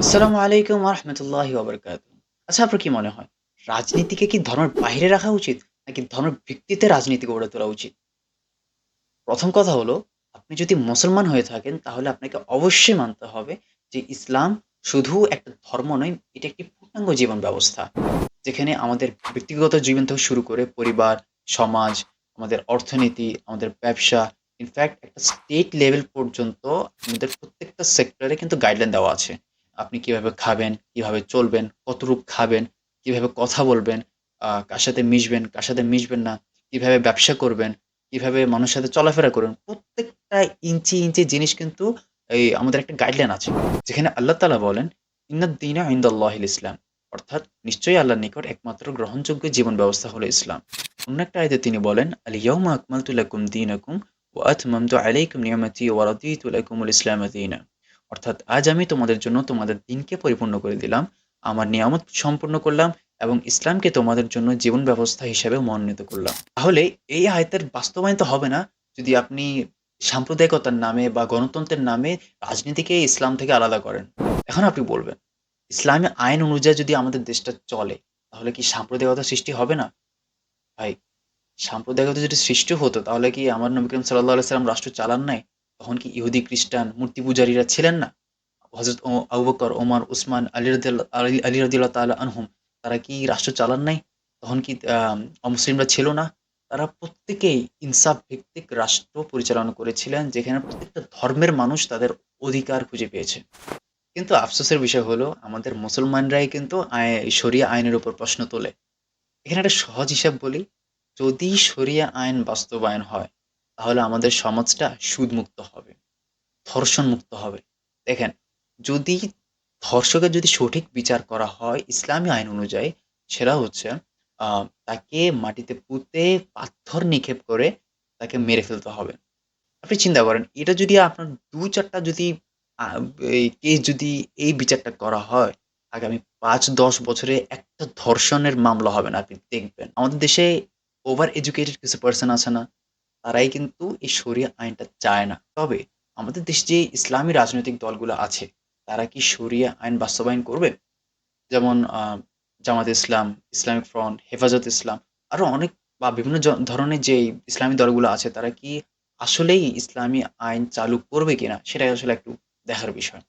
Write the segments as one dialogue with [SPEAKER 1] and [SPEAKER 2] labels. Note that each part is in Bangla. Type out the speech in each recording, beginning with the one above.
[SPEAKER 1] আসসালামু আলাইকুম ওয়া রাহমাতুল্লাহি ওয়া বারাকাতুহু। আচ্ছা, আপনার কি মনে হয় রাজনীতিকে কি ধর্মের বাহিরে রাখা উচিত? নাকি ধর্মের ভিত্তিতে রাজনীতি গড়ে তোলা উচিত? ১ম কথা হলো, আপনি যদি মুসলমান হয়ে থাকেন তাহলে আপনাকে অবশ্যই মানতে হবে যে ইসলাম শুধু একটা ধর্ম নয়, এটা একটি পূর্ণাঙ্গ জীবন ব্যবস্থা। যেখানে আমাদের ব্যক্তিগত জীবন থেকে শুরু করে পরিবার, সমাজ, আমাদের অর্থনীতি, আমাদের ব্যবসা, ইনফ্যাক্ট একটা স্টেট লেভেল পর্যন্ত আমাদের প্রত্যেকটা সেক্টরে কিন্তু গাইডলাইন দেওয়া আছে। আপনি কিভাবে খাবেন, কিভাবে চলবেন, কতটুক খাবেন, কিভাবে কথা বলবেন, কার সাথে মিশবেন, কার সাথে মিশবেন না, কিভাবে ব্যবসা করবেন, কিভাবে মানুষের সাথে চলাফেরা করবেন। প্রত্যেকটা ইঞ্চি জিনিস কিন্তু এই আমাদের একটা গাইডলাইন আছে। যেখানে আল্লাহ তাআলা বলেন, "ইন্নাদ দীনা ইনদাল্লাহিল ইসলাম।" অর্থাৎ নিশ্চয়ই আল্লাহর নিকট একমাত্র গ্রহণযোগ্য জীবন ব্যবস্থা হলো ইসলাম। অন্য একটা আয়াতে তিনি বলেন, "আল ইয়াউমা আকমালতু লাকুম দীনাকুম ওয়া আতমামতু আলাইকুম নি'মাতি ওয়া রাদিতু লাকুমুল ইসলামা দীনা।" অর্থাৎ আজ আমি তোমাদের জন্য তোমাদের দিনকে পরিপূর্ণ করে দিলাম। আমার নিয়ামত সম্পূর্ণ করলাম এবং ইসলামকে তোমাদের জন্য জীবন ব্যবস্থা হিসেবে মনোনীত করলাম। তাহলে এই আয়াতের বাস্তবায়ন তো হবে না যদি আপনি সাম্প্রদায়িকতার নামে বা গণতন্ত্রের নামে রাজনীতিকে ইসলাম থেকে আলাদা করেন। এখন আপনি বলবেন, ইসলামী আইন অনুযায়ী যদি আমাদের দেশটা চলে, তাহলে কি সাম্প্রদায়িকতার সৃষ্টি হবে না? ভাই, সাম্প্রদায়িকতা যদি সৃষ্টি হতো তাহলে কি আমার নবী করিম সাল্লাল্লাহু আলাইহি সাল্লাম রাষ্ট্র চালান নাই? তখন কি ইহুদি, খ্রিস্টান, মূর্তি পূজারীরা ছিলেন না? হযরত আবু বকর, ওমর, উসমান, আলী রাদিয়াল্লাহু তাআলা আনহুম, তারা কি রাষ্ট্র চালান নাই? তখন কি অমুসলিমরা ছিল না? তারা প্রত্যেকেই ইনসাফ ভিত্তিক রাষ্ট্র পরিচালনা করেছিলেন, যেখানে প্রত্যেকটা ধর্মের মানুষ তাদের অধিকার খুঁজে পেয়েছে। কিন্তু আফসোসের বিষয় হলো আমাদের মুসলমানরাই কিন্তু শরিয়া আইনের উপর প্রশ্ন তোলে। এখানে একটা সহজ হিসাব বলি, যদি শরিয়া আইন বাস্তবায়ন হয়, তাহলে আমাদের সমাজটা সুদমুক্ত হবে, ধর্ষণমুক্ত হবে। দেখেন, যদি ধর্ষকের যদি সঠিক বিচার করা হয় ইসলামী আইন অনুযায়ী, সেটা হচ্ছে আ তাকে মাটিতে পুঁতে পাথর নিক্ষেপ করে তাকে মেরে ফেলতে হবে। আপনি চিন্তা করেন, এটা যদি আপনার ২-৪ টা যদি আ এই কেস যদি এই বিচারটা করা হয়, আগামী ৫-১০ বছরে একটা ধর্ষণের মামলা হবে না, আপনি দেখবেন। আমাদের দেশে ওভার এডুকেটেড কিছু পারসন আছে না? তারাই কিন্তু এই শরিয়া আইনটা চায় না। তবে আমাদের দেশে যে ইসলামী রাজনৈতিক দলগুলো আছে, তারা কি শরিয়া আইন বাস্তবায়ন করবে? যেমন জামাত ইসলাম, ইসলামিক ফ্রন্ট, হেফাজত ইসলাম, আরো অনেক বা বিভিন্ন ধরনের যেই ইসলামী দলগুলো আছে, তারা কি আসলেই ইসলামী আইন চালু করবে কিনা? সেটাই আসলে একটু দেখার বিষয়।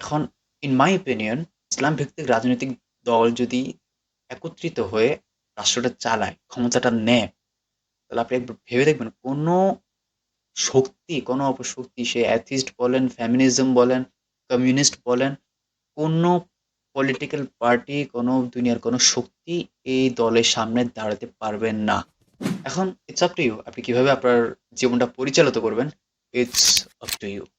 [SPEAKER 1] এখন ইন মাই ওপিনিয়ন, ইসলাম ভিত্তিক রাজনৈতিক দল যদি একত্রিত হয়ে রাষ্ট্রটা চালায়, ক্ষমতাটা নেয়, তাহলে আপনি একবার ভেবে দেখবেন কোনো অপশক্তি, সে অ্যাথিস্ট বলেন, ফেমিনিজম বলেন, কমিউনিস্ট বলেন, কোনো পলিটিক্যাল পার্টি, কোনো দুনিয়ার কোনো শক্তি এই দলের সামনে দাঁড়াতে পারবে না। এখন ইটস আপ টু ইউ। আপনি কিভাবে আপনার জীবনটা পরিচালিত করবেন, ইটস আপ টু ইউ।